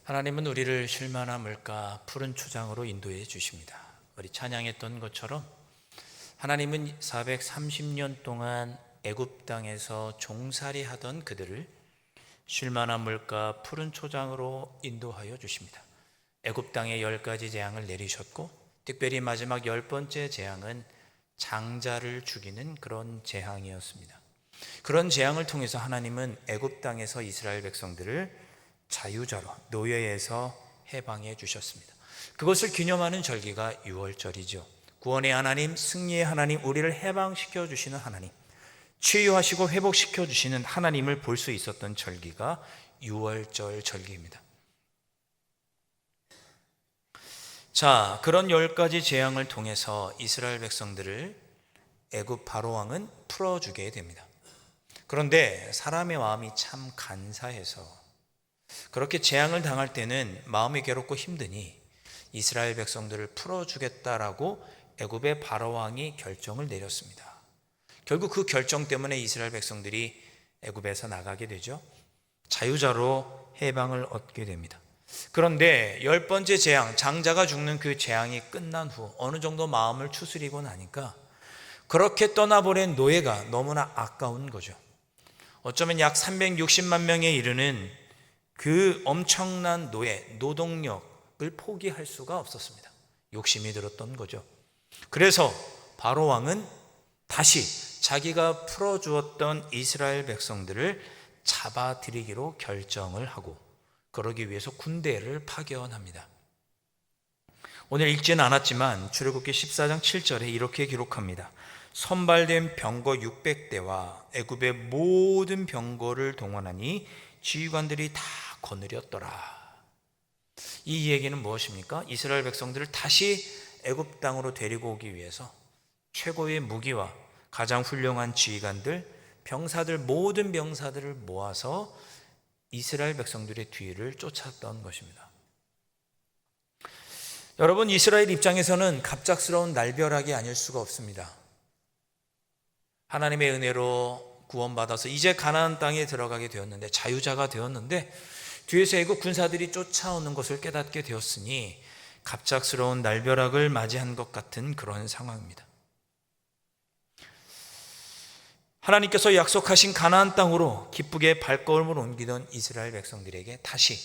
하나님은 우리를 쉴만한 물가 푸른 초장으로 인도해 주십니다. 우리 찬양했던 것처럼 하나님은 430년 동안 애굽 땅에서 종살이 하던 그들을 쉴만한 물가 푸른 초장으로 인도하여 주십니다. 애굽 땅에 10가지 재앙을 내리셨고, 특별히 마지막 10번째 재앙은 장자를 죽이는 그런 재앙이었습니다. 그런 재앙을 통해서 하나님은 애굽 땅에서 이스라엘 백성들을 자유자로 노예에서 해방해 주셨습니다. 그것을 기념하는 절기가 유월절이죠. 구원의 하나님, 승리의 하나님, 우리를 해방시켜 주시는 하나님, 치유하시고 회복시켜 주시는 하나님을 볼 수 있었던 절기가 유월절 절기입니다. 자, 그런 10가지 재앙을 통해서 이스라엘 백성들을 애굽 바로 왕은 풀어주게 됩니다. 그런데 사람의 마음이 참 간사해서 그렇게 재앙을 당할 때는 마음이 괴롭고 힘드니 이스라엘 백성들을 풀어주겠다라고 애굽의 바로 왕이 결정을 내렸습니다. 결국 그 결정 때문에 이스라엘 백성들이 애굽에서 나가게 되죠. 자유자로 해방을 얻게 됩니다. 그런데 10번째 재앙, 장자가 죽는 그 재앙이 끝난 후 어느 정도 마음을 추스리고 나니까 그렇게 떠나버린 노예가 너무나 아까운 거죠. 어쩌면 약 360만 명에 이르는 그 엄청난 노동력을 포기할 수가 없었습니다. 욕심이 들었던 거죠. 그래서 바로 왕은 다시 자기가 풀어주었던 이스라엘 백성들을 잡아들이기로 결정을 하고, 그러기 위해서 군대를 파견합니다. 오늘 읽지는 않았지만 출애굽기 14장 7절에 이렇게 기록합니다. 선발된 병거 600대와 애굽의 모든 병거를 동원하니 지휘관들이 다 거느렸더라. 이 얘기는 무엇입니까? 이스라엘 백성들을 다시 애굽 땅으로 데리고 오기 위해서 최고의 무기와 가장 훌륭한 지휘관들, 병사들, 모든 병사들을 모아서 이스라엘 백성들의 뒤를 쫓았던 것입니다. 여러분, 이스라엘 입장에서는 갑작스러운 날벼락이 아닐 수가 없습니다. 하나님의 은혜로 구원받아서 이제 가나안 땅에 들어가게 되었는데, 자유자가 되었는데 뒤에서 애굽 군사들이 쫓아오는 것을 깨닫게 되었으니 갑작스러운 날벼락을 맞이한 것 같은 그런 상황입니다. 하나님께서 약속하신 가나안 땅으로 기쁘게 발걸음을 옮기던 이스라엘 백성들에게 다시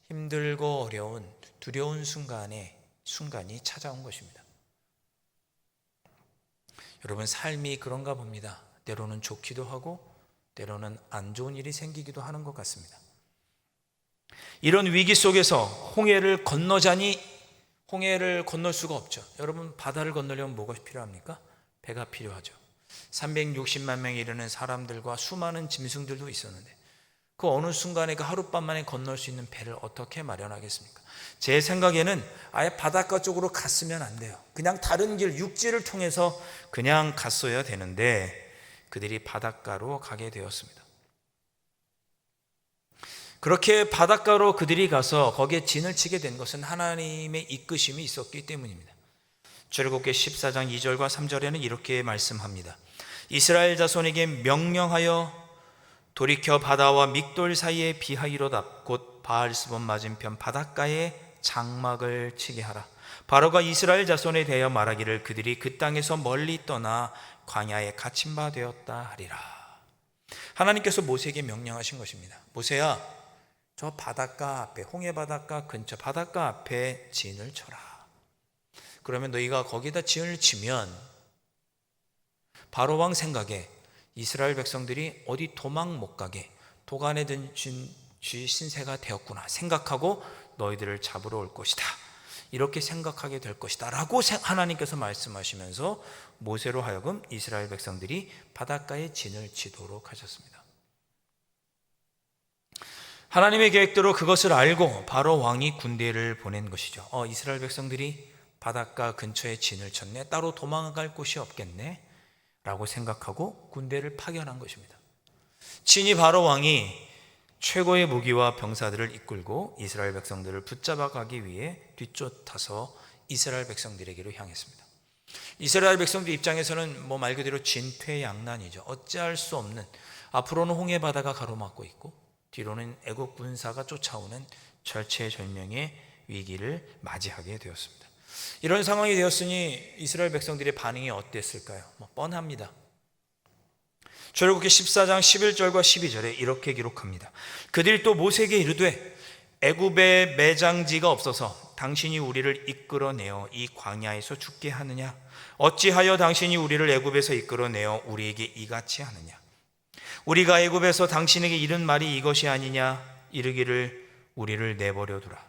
힘들고 어려운 두려운 순간이 찾아온 것입니다. 여러분, 삶이 그런가 봅니다. 때로는 좋기도 하고 때로는 안 좋은 일이 생기기도 하는 것 같습니다. 이런 위기 속에서 홍해를 건너자니 홍해를 건널 수가 없죠. 여러분, 바다를 건너려면 뭐가 필요합니까? 배가 필요하죠. 360만 명에 이르는 사람들과 수많은 짐승들도 있었는데 그 어느 순간에 그 하룻밤 만에 건널 수 있는 배를 어떻게 마련하겠습니까? 제 생각에는 아예 바닷가 쪽으로 갔으면 안 돼요. 그냥 다른 길, 육지를 통해서 그냥 갔어야 되는데 그들이 바닷가로 가게 되었습니다. 그렇게 바닷가로 그들이 가서 거기에 진을 치게 된 것은 하나님의 이끄심이 있었기 때문입니다. 출애굽기 14장 2절과 3절에는 이렇게 말씀합니다. 이스라엘 자손에게 명령하여 돌이켜 바다와 믹돌 사이에 비하이로다 곧 바알스본 맞은편 바닷가에 장막을 치게 하라. 바로가 이스라엘 자손에 대하여 말하기를 그들이 그 땅에서 멀리 떠나 광야에 갇힌 바 되었다 하리라. 하나님께서 모세에게 명령하신 것입니다. 모세야, 저 바닷가 앞에, 홍해 바닷가 근처 바닷가 앞에 진을 쳐라. 그러면 너희가 거기다 진을 치면 바로 왕 생각에 이스라엘 백성들이 어디 도망 못 가게 도간에 든 쥐 신세가 되었구나 생각하고 너희들을 잡으러 올 것이다. 이렇게 생각하게 될 것이다 라고 하나님께서 말씀하시면서 모세로 하여금 이스라엘 백성들이 바닷가에 진을 치도록 하셨습니다. 하나님의 계획대로 그것을 알고 바로 왕이 군대를 보낸 것이죠. 이스라엘 백성들이 바닷가 근처에 진을 쳤네, 따로 도망갈 곳이 없겠네 라고 생각하고 군대를 파견한 것입니다. 친히 바로 왕이 최고의 무기와 병사들을 이끌고 이스라엘 백성들을 붙잡아 가기 위해 뒤쫓아서 이스라엘 백성들에게로 향했습니다. 이스라엘 백성들 입장에서는 말 그대로 진퇴양난이죠. 어찌할 수 없는, 앞으로는 홍해 바다가 가로막고 있고 뒤로는 애국 군사가 쫓아오는 절체절명의 위기를 맞이하게 되었습니다. 이런 상황이 되었으니 이스라엘 백성들의 반응이 어땠을까요? 뻔합니다. 출애굽기 14장 11절과 12절에 이렇게 기록합니다. 그들이 또 모세에게 이르되 애굽에 매장지가 없어서 당신이 우리를 이끌어내어 이 광야에서 죽게 하느냐? 어찌하여 당신이 우리를 애굽에서 이끌어내어 우리에게 이같이 하느냐? 우리가 애굽에서 당신에게 이른 말이 이것이 아니냐? 이르기를 우리를 내버려 두라.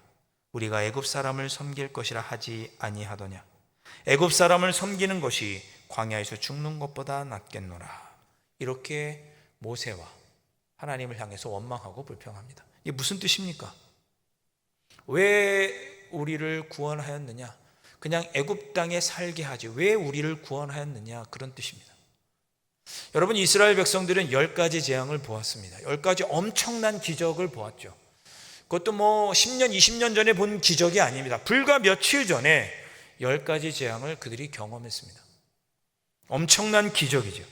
우리가 애굽 사람을 섬길 것이라 하지 아니하더냐? 애굽 사람을 섬기는 것이 광야에서 죽는 것보다 낫겠노라. 이렇게 모세와 하나님을 향해서 원망하고 불평합니다. 이게 무슨 뜻입니까? 왜 우리를 구원하였느냐? 그냥 애굽 땅에 살게 하지 왜 우리를 구원하였느냐? 그런 뜻입니다. 여러분, 이스라엘 백성들은 10가지 재앙을 보았습니다. 10가지 엄청난 기적을 보았죠. 그것도 10년, 20년 전에 본 기적이 아닙니다. 불과 며칠 전에 10가지 재앙을 그들이 경험했습니다. 엄청난 기적이죠.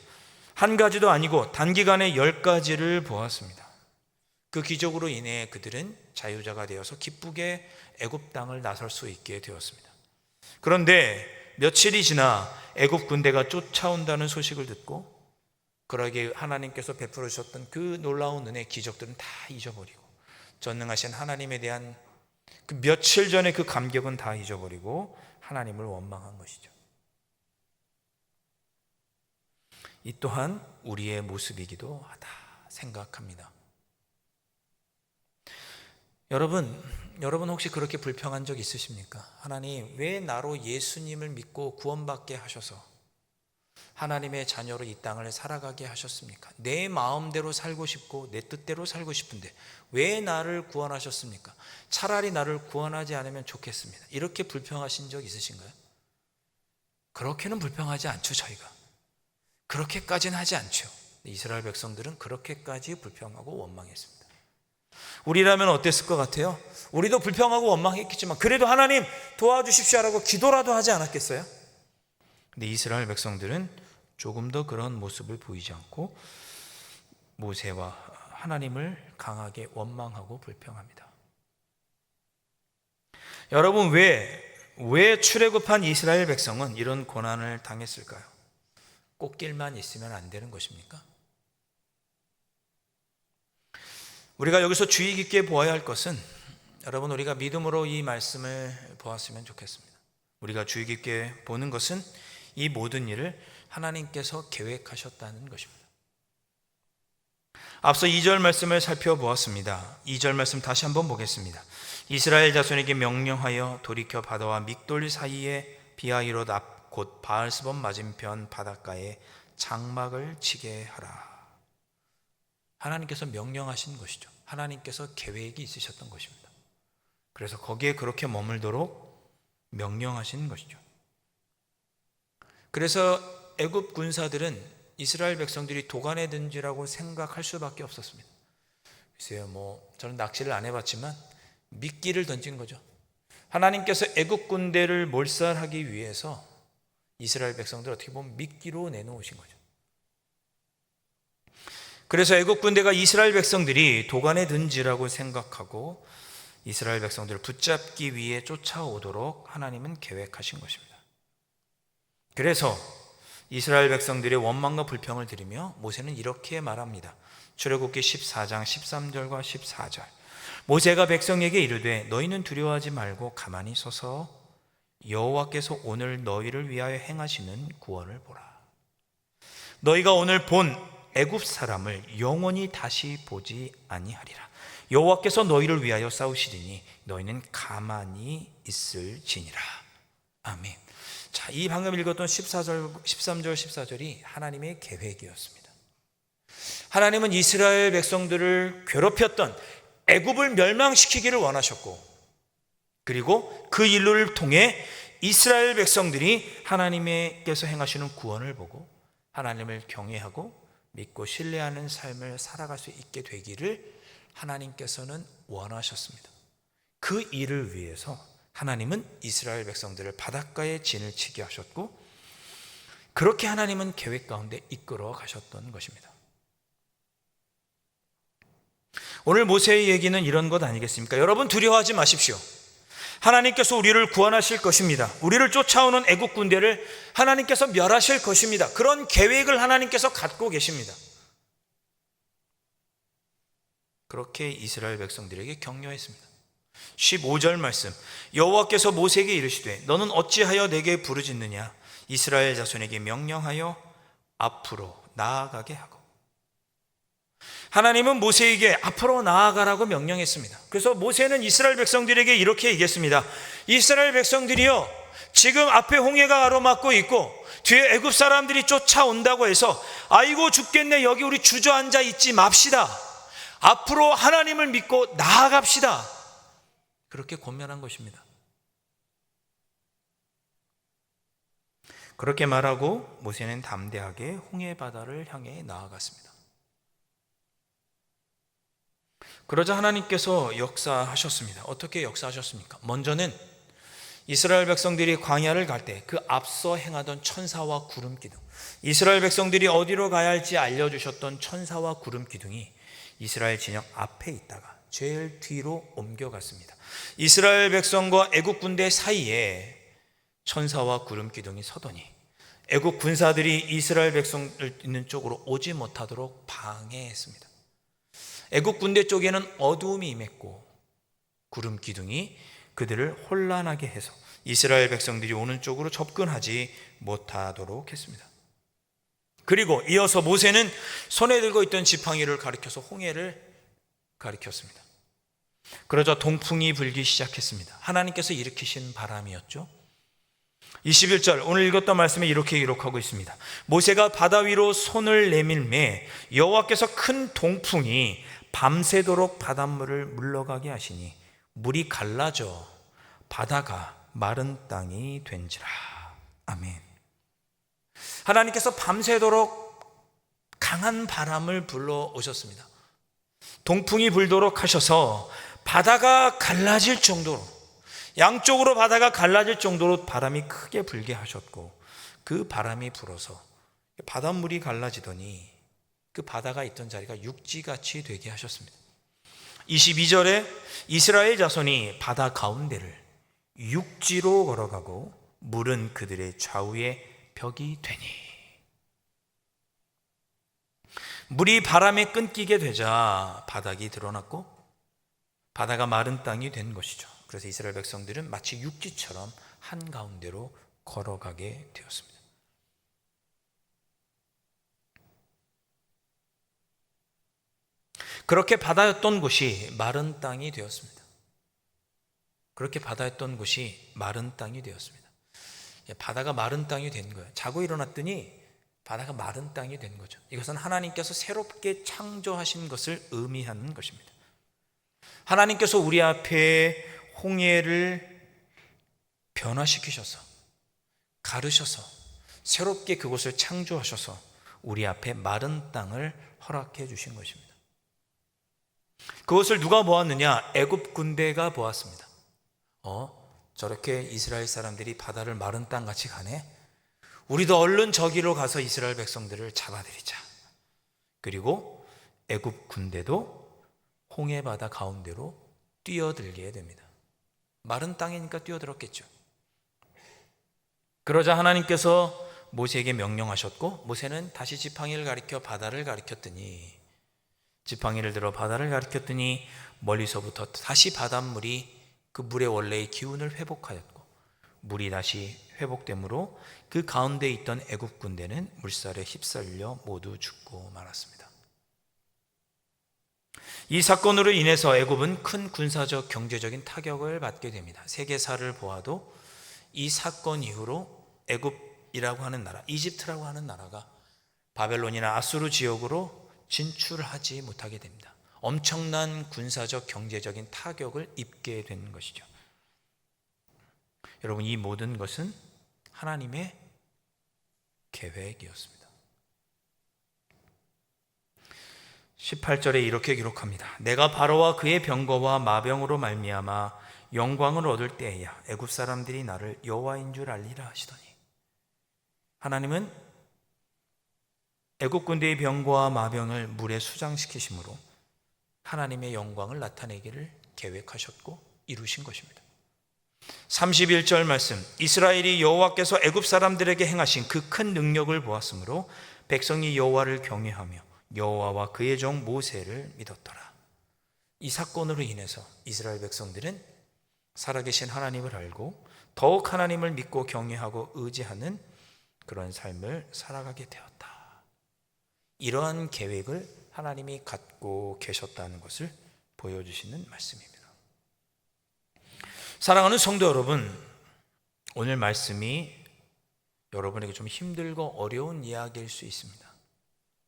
한 가지도 아니고 단기간에 10가지를 보았습니다. 그 기적으로 인해 그들은 자유자가 되어서 기쁘게 애굽 땅을 나설 수 있게 되었습니다. 그런데 며칠이 지나 애굽 군대가 쫓아온다는 소식을 듣고 그러기에 하나님께서 베풀어 주셨던 그 놀라운 은혜, 기적들은 다 잊어버리고 전능하신 하나님에 대한 그 며칠 전에 그 감격은 다 잊어버리고 하나님을 원망한 것이죠. 이 또한 우리의 모습이기도 하다 생각합니다. 여러분 혹시 그렇게 불평한 적 있으십니까? 하나님, 왜 나로 예수님을 믿고 구원받게 하셔서 하나님의 자녀로 이 땅을 살아가게 하셨습니까? 내 마음대로 살고 싶고 내 뜻대로 살고 싶은데 왜 나를 구원하셨습니까? 차라리 나를 구원하지 않으면 좋겠습니다. 이렇게 불평하신 적 있으신가요? 그렇게는 불평하지 않죠. 저희가 그렇게까지는 하지 않죠. 이스라엘 백성들은 그렇게까지 불평하고 원망했습니다. 우리라면 어땠을 것 같아요? 우리도 불평하고 원망했겠지만 그래도 하나님 도와주십시오라고 기도라도 하지 않았겠어요? 근데 이스라엘 백성들은 조금 더 그런 모습을 보이지 않고 모세와 하나님을 강하게 원망하고 불평합니다. 여러분, 왜 출애굽한 이스라엘 백성은 이런 고난을 당했을까요? 꽃길만 있으면 안 되는 것입니까? 우리가 여기서 주의 깊게 보아야 할 것은, 여러분, 우리가 믿음으로 이 말씀을 보았으면 좋겠습니다. 우리가 주의 깊게 보는 것은 이 모든 일을 하나님께서 계획하셨다는 것입니다. 앞서 2절 말씀을 살펴보았습니다. 2절 말씀 다시 한번 보겠습니다. 이스라엘 자손에게 명령하여 돌이켜 바다와 믹돌 사이에 비하이롯 앞 곧 바알스본 맞은편 바닷가에 장막을 치게 하라. 하나님께서 명령하신 것이죠. 하나님께서 계획이 있으셨던 것입니다. 그래서 거기에 그렇게 머물도록 명령하신 것이죠. 그래서 애굽 군사들은 이스라엘 백성들이 도간에 든지라고 생각할 수밖에 없었습니다. 글쎄요, 저는 낚시를 안 해봤지만 미끼를 던진 거죠. 하나님께서 애굽 군대를 몰살하기 위해서 이스라엘 백성들 어떻게 보면 미끼로 내놓으신 거죠. 그래서 애굽 군대가 이스라엘 백성들이 도간에 든지라고 생각하고 이스라엘 백성들을 붙잡기 위해 쫓아오도록 하나님은 계획하신 것입니다. 그래서 이스라엘 백성들의 원망과 불평을 들으며 모세는 이렇게 말합니다. 출애굽기 14장 13절과 14절. 모세가 백성에게 이르되 너희는 두려워하지 말고 가만히 서서 여호와께서 오늘 너희를 위하여 행하시는 구원을 보라. 너희가 오늘 본 애굽 사람을 영원히 다시 보지 아니하리라. 여호와께서 너희를 위하여 싸우시리니 너희는 가만히 있을지니라. 아멘. 자, 이 방금 읽었던 13절, 14절이 하나님의 계획이었습니다. 하나님은 이스라엘 백성들을 괴롭혔던 애굽을 멸망시키기를 원하셨고, 그리고 그 일로를 통해 이스라엘 백성들이 하나님께서 행하시는 구원을 보고 하나님을 경외하고 믿고 신뢰하는 삶을 살아갈 수 있게 되기를 하나님께서는 원하셨습니다. 그 일을 위해서 하나님은 이스라엘 백성들을 바닷가에 진을 치게 하셨고, 그렇게 하나님은 계획 가운데 이끌어 가셨던 것입니다. 오늘 모세의 얘기는 이런 것 아니겠습니까? 여러분 두려워하지 마십시오. 하나님께서 우리를 구원하실 것입니다. 우리를 쫓아오는 애국 군대를 하나님께서 멸하실 것입니다. 그런 계획을 하나님께서 갖고 계십니다. 그렇게 이스라엘 백성들에게 격려했습니다. 15절 말씀, 여호와께서 모세에게 이르시되 너는 어찌하여 내게 부르짖느냐? 이스라엘 자손에게 명령하여 앞으로 나아가게 하고. 하나님은 모세에게 앞으로 나아가라고 명령했습니다. 그래서 모세는 이스라엘 백성들에게 이렇게 얘기했습니다. 이스라엘 백성들이요, 지금 앞에 홍해가 가로막고 있고 뒤에 애굽 사람들이 쫓아온다고 해서 아이고 죽겠네, 여기 우리 주저앉아 있지 맙시다. 앞으로 하나님을 믿고 나아갑시다. 그렇게 권면한 것입니다. 그렇게 말하고 모세는 담대하게 홍해 바다를 향해 나아갔습니다. 그러자 하나님께서 역사하셨습니다. 어떻게 역사하셨습니까? 먼저는 이스라엘 백성들이 광야를 갈 때 그 앞서 행하던 천사와 구름 기둥, 이스라엘 백성들이 어디로 가야 할지 알려주셨던 천사와 구름 기둥이 이스라엘 진영 앞에 있다가 제일 뒤로 옮겨갔습니다. 이스라엘 백성과 애국 군대 사이에 천사와 구름 기둥이 서더니 애국 군사들이 이스라엘 백성들 있는 쪽으로 오지 못하도록 방해했습니다. 애국 군대 쪽에는 어두움이 임했고 구름 기둥이 그들을 혼란하게 해서 이스라엘 백성들이 오는 쪽으로 접근하지 못하도록 했습니다. 그리고 이어서 모세는 손에 들고 있던 지팡이를 가리켜서 홍해를 가리켰습니다. 그러자 동풍이 불기 시작했습니다. 하나님께서 일으키신 바람이었죠. 21절 오늘 읽었던 말씀에 이렇게 기록하고 있습니다. 모세가 바다 위로 손을 내밀매 여호와께서 큰 동풍이 밤새도록 바닷물을 물러가게 하시니 물이 갈라져 바다가 마른 땅이 된지라. 아멘. 하나님께서 밤새도록 강한 바람을 불러오셨습니다. 동풍이 불도록 하셔서 바다가 갈라질 정도로, 양쪽으로 바다가 갈라질 정도로 바람이 크게 불게 하셨고, 그 바람이 불어서 바닷물이 갈라지더니 그 바다가 있던 자리가 육지같이 되게 하셨습니다. 22절에 이스라엘 자손이 바다 가운데를 육지로 걸어가고 물은 그들의 좌우에 벽이 되니, 물이 바람에 끊기게 되자 바닥이 드러났고 바다가 마른 땅이 된 것이죠. 그래서 이스라엘 백성들은 마치 육지처럼 한가운데로 걸어가게 되었습니다. 그렇게 바다였던 곳이 마른 땅이 되었습니다. 그렇게 바다였던 곳이 마른 땅이 되었습니다. 바다가 마른 땅이 된 거예요. 자고 일어났더니 바다가 마른 땅이 된 거죠. 이것은 하나님께서 새롭게 창조하신 것을 의미하는 것입니다. 하나님께서 우리 앞에 홍해를 변화시키셔서 가르셔서 새롭게 그곳을 창조하셔서 우리 앞에 마른 땅을 허락해 주신 것입니다. 그것을 누가 보았느냐? 애굽 군대가 보았습니다. 저렇게 이스라엘 사람들이 바다를 마른 땅같이 가네? 우리도 얼른 저기로 가서 이스라엘 백성들을 잡아들이자. 그리고 애굽 군대도 홍해 바다 가운데로 뛰어들게 됩니다. 마른 땅이니까 뛰어들었겠죠. 그러자 하나님께서 모세에게 명령하셨고, 모세는 다시 지팡이를 가리켜 바다를 가리켰더니, 지팡이를 들어 바다를 가리켰더니 멀리서부터 다시 바닷물이 그 물의 원래의 기운을 회복하였고, 물이 다시 회복되므로 그 가운데 있던 애굽 군대는 물살에 휩쓸려 모두 죽고 말았습니다. 이 사건으로 인해서 애굽은 큰 군사적 경제적인 타격을 받게 됩니다. 세계사를 보아도 이 사건 이후로 애굽이라고 하는 나라, 이집트라고 하는 나라가 바벨론이나 아수르 지역으로 진출하지 못하게 됩니다. 엄청난 군사적 경제적인 타격을 입게 된 것이죠. 여러분, 이 모든 것은 하나님의 계획이었습니다. 18절에 이렇게 기록합니다. 내가 바로와 그의 병거와 마병으로 말미암아 영광을 얻을 때에야 애굽 사람들이 나를 여호와인 줄 알리라 하시더니, 하나님은 애굽 군대의 병거와 마병을 물에 수장시키심으로 하나님의 영광을 나타내기를 계획하셨고 이루신 것입니다. 31절 말씀, 이스라엘이 여호와께서 애굽 사람들에게 행하신 그 큰 능력을 보았으므로 백성이 여호와를 경외하며 여호와와 그의 종 모세를 믿었더라. 이 사건으로 인해서 이스라엘 백성들은 살아계신 하나님을 알고 더욱 하나님을 믿고 경외하고 의지하는 그런 삶을 살아가게 되었다. 이러한 계획을 하나님이 갖고 계셨다는 것을 보여주시는 말씀입니다. 사랑하는 성도 여러분, 오늘 말씀이 여러분에게 좀 힘들고 어려운 이야기일 수 있습니다.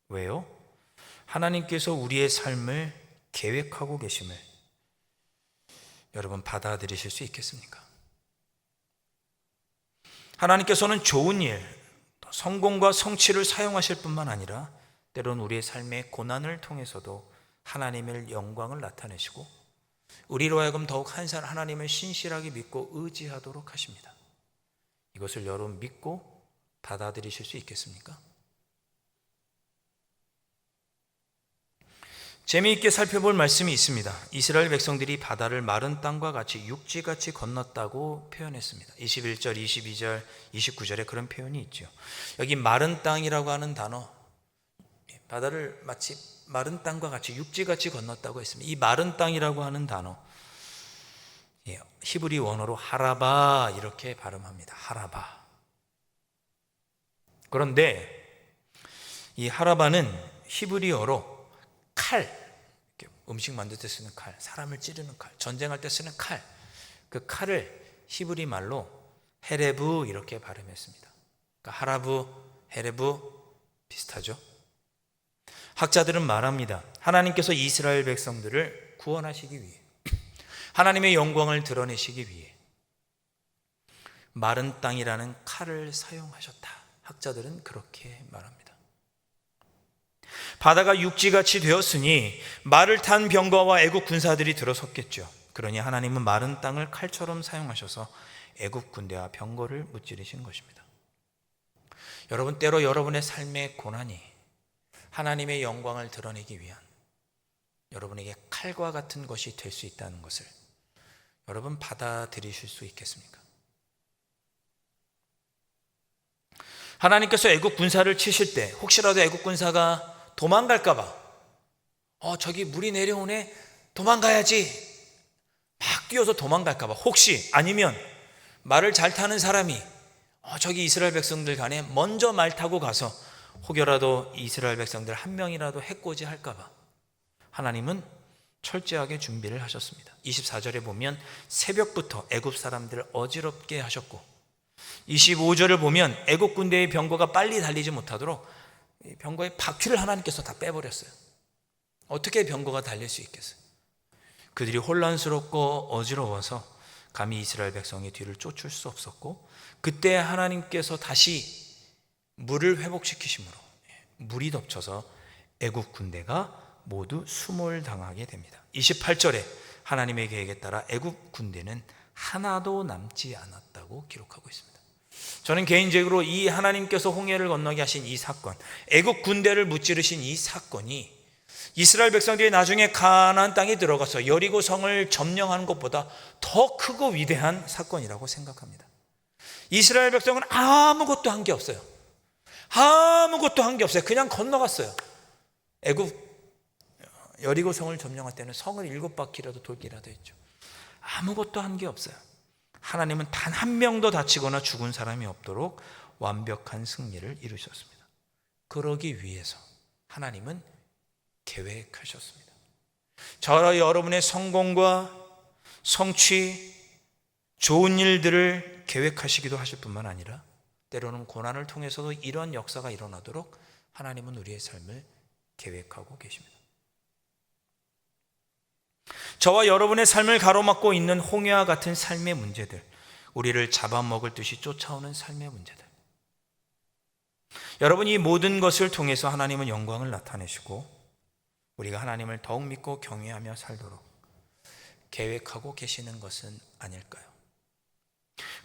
왜요? 하나님께서 우리의 삶을 계획하고 계심을 여러분 받아들이실 수 있겠습니까? 하나님께서는 좋은 일, 성공과 성취를 사용하실 뿐만 아니라 때로는 우리의 삶의 고난을 통해서도 하나님의 영광을 나타내시고 우리로 하여금 더욱 하나님을 신실하게 믿고 의지하도록 하십니다. 이것을 여러분 믿고 받아들이실 수 있겠습니까? 재미있게 살펴볼 말씀이 있습니다. 이스라엘 백성들이 바다를 마른 땅과 같이 육지같이 건넜다고 표현했습니다. 21절, 22절, 29절에 그런 표현이 있죠. 여기 마른 땅이라고 하는 단어, 바다를 마치 마른 땅과 같이 육지같이 건넜다고 했습니다. 이 마른 땅이라고 하는 단어, 히브리 원어로 하라바 이렇게 발음합니다. 하라바. 그런데 이 하라바는 히브리어로 칼, 음식 만들 때 쓰는 칼, 사람을 찌르는 칼, 전쟁할 때 쓰는 칼, 그 칼을 히브리 말로 헤레브 이렇게 발음했습니다. 그러니까 하라브, 헤레브 비슷하죠? 학자들은 말합니다. 하나님께서 이스라엘 백성들을 구원하시기 위해, 하나님의 영광을 드러내시기 위해 마른 땅이라는 칼을 사용하셨다. 학자들은 그렇게 말합니다. 바다가 육지같이 되었으니 말을 탄 병거와 애국 군사들이 들어섰겠죠. 그러니 하나님은 마른 땅을 칼처럼 사용하셔서 애국 군대와 병거를 무찌르신 것입니다. 여러분, 때로 여러분의 삶의 고난이 하나님의 영광을 드러내기 위한 여러분에게 칼과 같은 것이 될 수 있다는 것을 여러분 받아들이실 수 있겠습니까? 하나님께서 애국 군사를 치실 때 혹시라도 애국 군사가 도망갈까 봐 저기 물이 내려오네, 도망가야지, 막 뛰어서 도망갈까 봐, 혹시 아니면 말을 잘 타는 사람이 저기 이스라엘 백성들 간에 먼저 말 타고 가서 혹여라도 이스라엘 백성들 한 명이라도 해코지 할까 봐 하나님은 철저하게 준비를 하셨습니다. 24절에 보면 새벽부터 애굽 사람들을 어지럽게 하셨고 25절을 보면 애굽 군대의 병거가 빨리 달리지 못하도록 병거의 바퀴를 하나님께서 다 빼버렸어요. 어떻게 병거가 달릴 수 있겠어요? 그들이 혼란스럽고 어지러워서 감히 이스라엘 백성의 뒤를 쫓을 수 없었고, 그때 하나님께서 다시 물을 회복시키심으로 물이 덮쳐서 애굽 군대가 모두 수몰당하게 됩니다. 28절에 하나님의 계획에 따라 애굽 군대는 하나도 남지 않았다고 기록하고 있습니다. 저는 개인적으로 이 하나님께서 홍해를 건너게 하신 이 사건, 애굽 군대를 무찌르신 이 사건이 이스라엘 백성들이 나중에 가나안 땅에 들어가서 여리고 성을 점령하는 것보다 더 크고 위대한 사건이라고 생각합니다. 이스라엘 백성은 아무것도 한 게 없어요. 아무것도 한 게 없어요. 그냥 건너갔어요. 애굽 여리고 성을 점령할 때는 성을 7바퀴라도 돌기라도 했죠. 아무것도 한 게 없어요. 하나님은 단 한 명도 다치거나 죽은 사람이 없도록 완벽한 승리를 이루셨습니다. 그러기 위해서 하나님은 계획하셨습니다. 저와 여러분의 성공과 성취, 좋은 일들을 계획하시기도 하실 뿐만 아니라 때로는 고난을 통해서도 이런 역사가 일어나도록 하나님은 우리의 삶을 계획하고 계십니다. 저와 여러분의 삶을 가로막고 있는 홍해와 같은 삶의 문제들, 우리를 잡아먹을 듯이 쫓아오는 삶의 문제들, 여러분, 이 모든 것을 통해서 하나님은 영광을 나타내시고 우리가 하나님을 더욱 믿고 경외하며 살도록 계획하고 계시는 것은 아닐까요?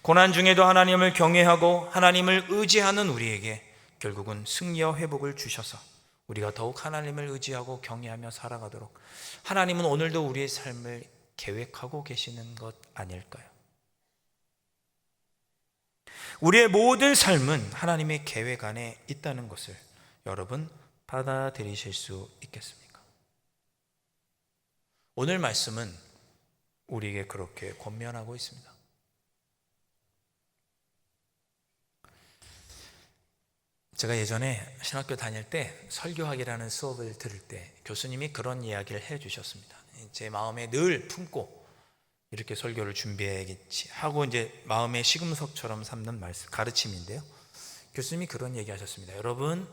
고난 중에도 하나님을 경외하고 하나님을 의지하는 우리에게 결국은 승리와 회복을 주셔서 우리가 더욱 하나님을 의지하고 경외하며 살아가도록 하나님은 오늘도 우리의 삶을 계획하고 계시는 것 아닐까요? 우리의 모든 삶은 하나님의 계획 안에 있다는 것을 여러분 받아들이실 수 있겠습니까? 오늘 말씀은 우리에게 그렇게 권면하고 있습니다. 제가 예전에 신학교 다닐 때 설교학이라는 수업을 들을 때 교수님이 그런 이야기를 해 주셨습니다. 제 마음에 늘 품고 이렇게 설교를 준비해야겠지 하고 이제 마음의 시금석처럼 삼는 말씀, 가르침인데요. 교수님이 그런 얘기 하셨습니다. 여러분,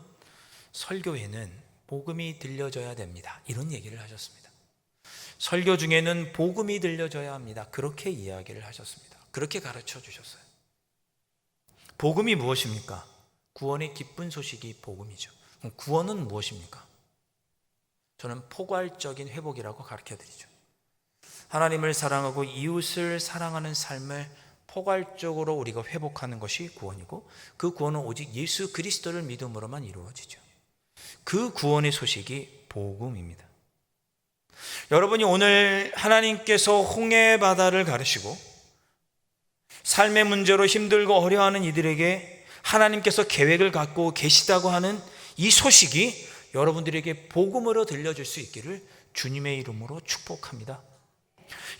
설교에는 복음이 들려져야 됩니다. 이런 얘기를 하셨습니다. 설교 중에는 복음이 들려져야 합니다. 그렇게 이야기를 하셨습니다. 그렇게 가르쳐 주셨어요. 복음이 무엇입니까? 구원의 기쁜 소식이 복음이죠. 그럼 구원은 무엇입니까? 저는 포괄적인 회복이라고 가르쳐 드리죠. 하나님을 사랑하고 이웃을 사랑하는 삶을 포괄적으로 우리가 회복하는 것이 구원이고, 그 구원은 오직 예수 그리스도를 믿음으로만 이루어지죠. 그 구원의 소식이 복음입니다. 여러분이 오늘 하나님께서 홍해 바다를 가르시고 삶의 문제로 힘들고 어려워하는 이들에게 하나님께서 계획을 갖고 계시다고 하는 이 소식이 여러분들에게 복음으로 들려줄 수 있기를 주님의 이름으로 축복합니다.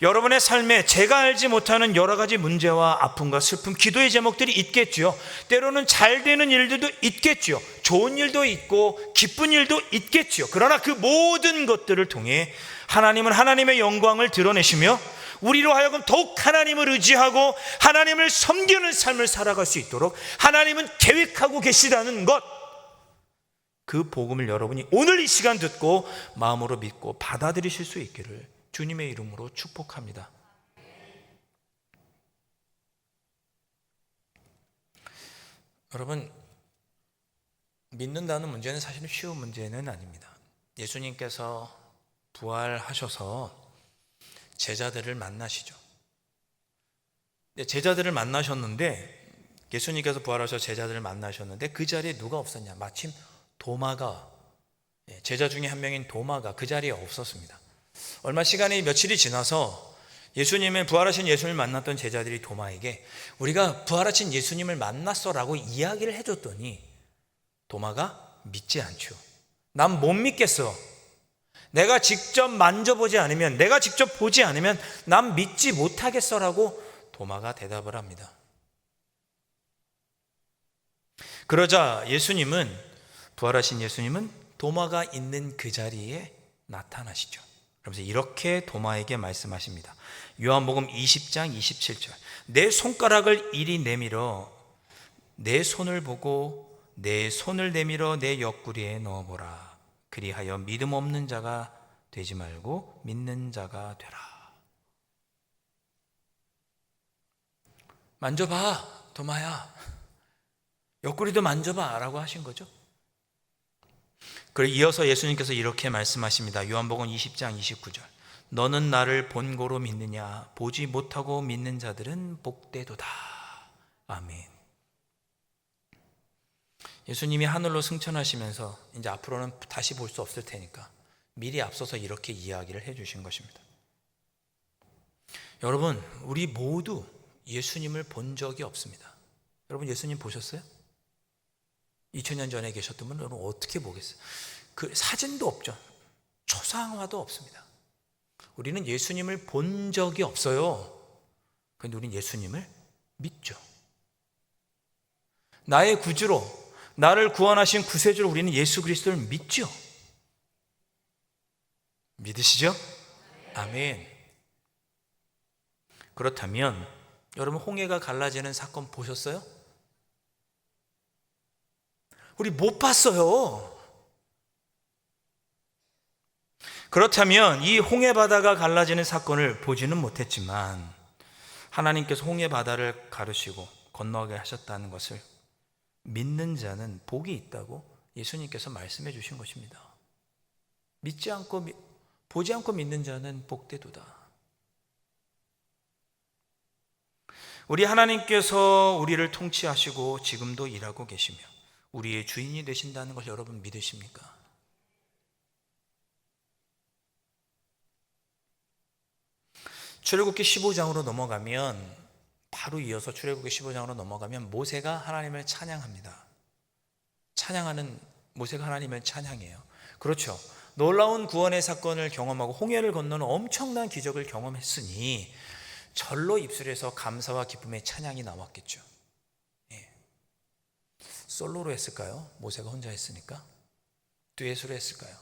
여러분의 삶에 제가 알지 못하는 여러 가지 문제와 아픔과 슬픔, 기도의 제목들이 있겠죠. 때로는 잘 되는 일들도 있겠죠. 좋은 일도 있고 기쁜 일도 있겠죠. 그러나 그 모든 것들을 통해 하나님은 하나님의 영광을 드러내시며 우리로 하여금 더욱 하나님을 의지하고 하나님을 섬기는 삶을 살아갈 수 있도록 하나님은 계획하고 계시다는 것, 그 복음을 여러분이 오늘 이 시간 듣고 마음으로 믿고 받아들이실 수 있기를 주님의 이름으로 축복합니다. 여러분, 믿는다는 문제는 사실은 쉬운 문제는 아닙니다. 예수님께서 부활하셔서 제자들을 만나시죠. 제자들을 만나셨는데, 예수님께서 부활하셔서 제자들을 만나셨는데 그 자리에 누가 없었냐? 마침 도마가, 제자 중에 한 명인 도마가 그 자리에 없었습니다. 얼마 시간이 며칠이 지나서 예수님의 부활하신 예수님을 만났던 제자들이 도마에게 우리가 부활하신 예수님을 만났어라고 이야기를 해줬더니 도마가 믿지 않죠. 난 못 믿겠어. 내가 직접 만져보지 않으면, 내가 직접 보지 않으면 난 믿지 못하겠어라고 도마가 대답을 합니다. 그러자 예수님은, 부활하신 예수님은 도마가 있는 그 자리에 나타나시죠. 그러면서 이렇게 도마에게 말씀하십니다. 요한복음 20장 27절. 내 손가락을 이리 내밀어 내 손을 보고 내 손을 내밀어 내 옆구리에 넣어보라. 그리하여 믿음 없는 자가 되지 말고 믿는 자가 되라. 만져봐, 도마야. 옆구리도 만져봐 라고 하신 거죠. 그리고 이어서 예수님께서 이렇게 말씀하십니다. 요한복음 20장 29절. 너는 나를 본고로 믿느냐? 보지 못하고 믿는 자들은 복되도다. 아멘. 예수님이 하늘로 승천하시면서 이제 앞으로는 다시 볼 수 없을 테니까 미리 앞서서 이렇게 이야기를 해주신 것입니다. 여러분, 우리 모두 예수님을 본 적이 없습니다. 여러분, 예수님 보셨어요? 2000년 전에 계셨던 분은 여러분 어떻게 보겠어요? 그 사진도 없죠. 초상화도 없습니다. 우리는 예수님을 본 적이 없어요. 그런데 우리는 예수님을 믿죠. 나의 구주로, 나를 구원하신 구세주로 우리는 예수 그리스도를 믿죠. 믿으시죠? 아멘. 그렇다면 여러분, 홍해가 갈라지는 사건 보셨어요? 우리 못 봤어요. 그렇다면 이 홍해 바다가 갈라지는 사건을 보지는 못했지만 하나님께서 홍해 바다를 가르시고 건너게 하셨다는 것을 믿는 자는 복이 있다고 예수님께서 말씀해 주신 것입니다. 믿지 않고 보지 않고 믿는 자는 복되도다. 우리 하나님께서 우리를 통치하시고 지금도 일하고 계시며 우리의 주인이 되신다는 걸 여러분 믿으십니까? 출애굽기 15장으로 넘어가면, 바로 이어서 출애굽기 15장으로 넘어가면 모세가 하나님을 찬양합니다. 찬양하는, 모세가 하나님을 찬양해요. 그렇죠. 놀라운 구원의 사건을 경험하고 홍해를 건너는 엄청난 기적을 경험했으니 절로 입술에서 감사와 기쁨의 찬양이 나왔겠죠. 예. 솔로로 했을까요? 모세가 혼자 했으니까. 듀엣으로 했을까요?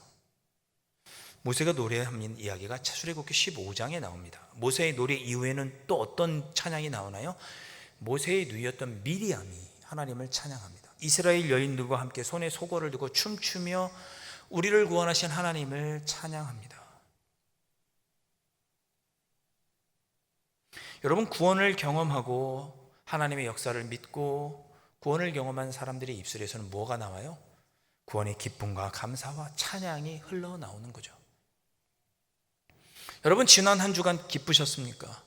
모세가 노래하는 이야기가 출애굽기 15장에 나옵니다. 모세의 노래 이후에는 또 어떤 찬양이 나오나요? 모세의 누이였던 미리암이 하나님을 찬양합니다. 이스라엘 여인들과 함께 손에 소고를 두고 춤추며 우리를 구원하신 하나님을 찬양합니다. 여러분, 구원을 경험하고 하나님의 역사를 믿고 구원을 경험한 사람들의 입술에서는 뭐가 나와요? 구원의 기쁨과 감사와 찬양이 흘러나오는 거죠. 여러분, 지난 한 주간 기쁘셨습니까?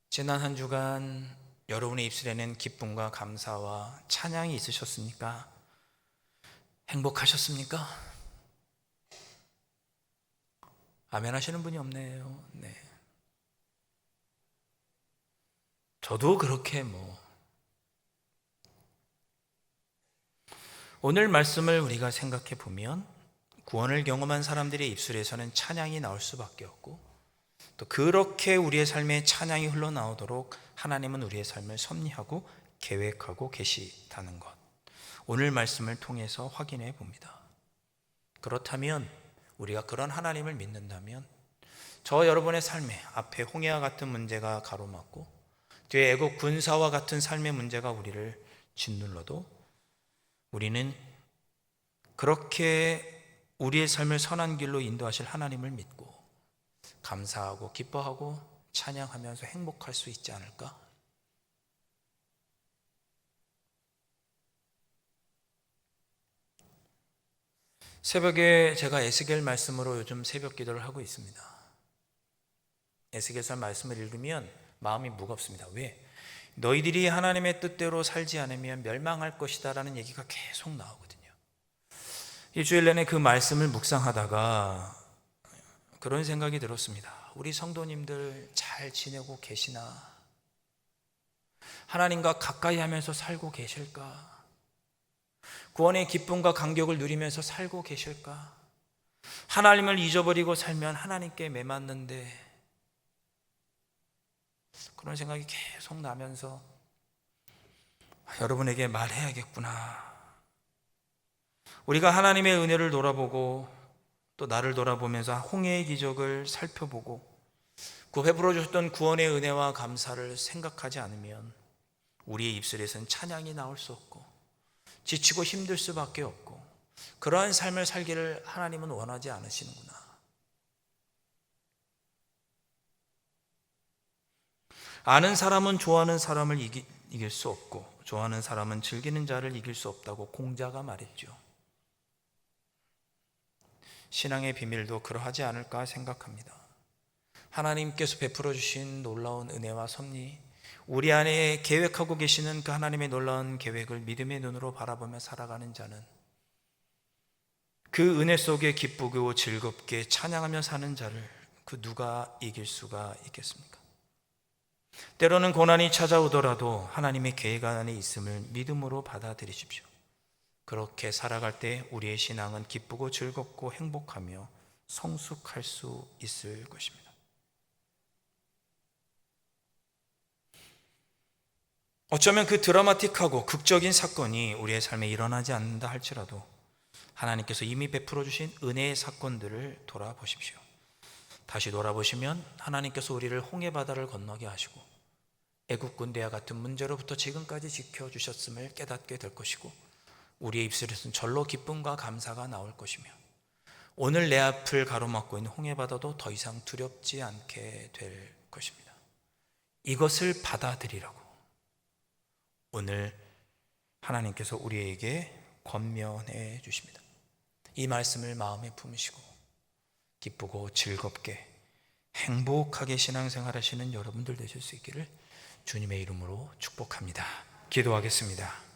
지난 한 주간 여러분의 입술에는 기쁨과 감사와 찬양이 있으셨습니까? 행복하셨습니까? 아멘 하시는 분이 없네요. 네. 저도 그렇게 오늘 말씀을 우리가 생각해 보면 구원을 경험한 사람들의 입술에서는 찬양이 나올 수밖에 없고, 또 그렇게 우리의 삶에 찬양이 흘러나오도록 하나님은 우리의 삶을 섭리하고 계획하고 계시다는 것, 오늘 말씀을 통해서 확인해 봅니다. 그렇다면 우리가 그런 하나님을 믿는다면 저 여러분의 삶에 앞에 홍해와 같은 문제가 가로막고 뒤에 애국 군사와 같은 삶의 문제가 우리를 짓눌러도 우리는 그렇게 우리의 삶을 선한 길로 인도하실 하나님을 믿고 감사하고 기뻐하고 찬양하면서 행복할 수 있지 않을까? 새벽에 제가 에스겔 말씀으로 요즘 새벽 기도를 하고 있습니다. 에스겔서 말씀을 읽으면 마음이 무겁습니다. 왜? 너희들이 하나님의 뜻대로 살지 않으면 멸망할 것이다 라는 얘기가 계속 나오거든요. 일주일 내내 그 말씀을 묵상하다가 그런 생각이 들었습니다. 우리 성도님들 잘 지내고 계시나? 하나님과 가까이 하면서 살고 계실까? 구원의 기쁨과 감격을 누리면서 살고 계실까? 하나님을 잊어버리고 살면 하나님께 매맞는데, 그런 생각이 계속 나면서 여러분에게 말해야겠구나. 우리가 하나님의 은혜를 돌아보고 또 나를 돌아보면서 홍해의 기적을 살펴보고 그 베풀어 주셨던 구원의 은혜와 감사를 생각하지 않으면 우리의 입술에서는 찬양이 나올 수 없고 지치고 힘들 수밖에 없고, 그러한 삶을 살기를 하나님은 원하지 않으시는구나. 아는 사람은 좋아하는 사람을 이길 수 없고 좋아하는 사람은 즐기는 자를 이길 수 없다고 공자가 말했죠. 신앙의 비밀도 그러하지 않을까 생각합니다. 하나님께서 베풀어 주신 놀라운 은혜와 섭리, 우리 안에 계획하고 계시는 그 하나님의 놀라운 계획을 믿음의 눈으로 바라보며 살아가는 자는, 그 은혜 속에 기쁘고 즐겁게 찬양하며 사는 자를 그 누가 이길 수가 있겠습니까? 때로는 고난이 찾아오더라도 하나님의 계획 안에 있음을 믿음으로 받아들이십시오. 그렇게 살아갈 때 우리의 신앙은 기쁘고 즐겁고 행복하며 성숙할 수 있을 것입니다. 어쩌면 그 드라마틱하고 극적인 사건이 우리의 삶에 일어나지 않는다 할지라도 하나님께서 이미 베풀어 주신 은혜의 사건들을 돌아보십시오. 다시 돌아보시면 하나님께서 우리를 홍해 바다를 건너게 하시고 애국 군대와 같은 문제로부터 지금까지 지켜주셨음을 깨닫게 될 것이고, 우리의 입술에서는 절로 기쁨과 감사가 나올 것이며 오늘 내 앞을 가로막고 있는 홍해 바다도 더 이상 두렵지 않게 될 것입니다. 이것을 받아들이라고 오늘 하나님께서 우리에게 권면해 주십니다. 이 말씀을 마음에 품으시고 기쁘고 즐겁게 행복하게 신앙생활 하시는 여러분들 되실 수 있기를 주님의 이름으로 축복합니다. 기도하겠습니다.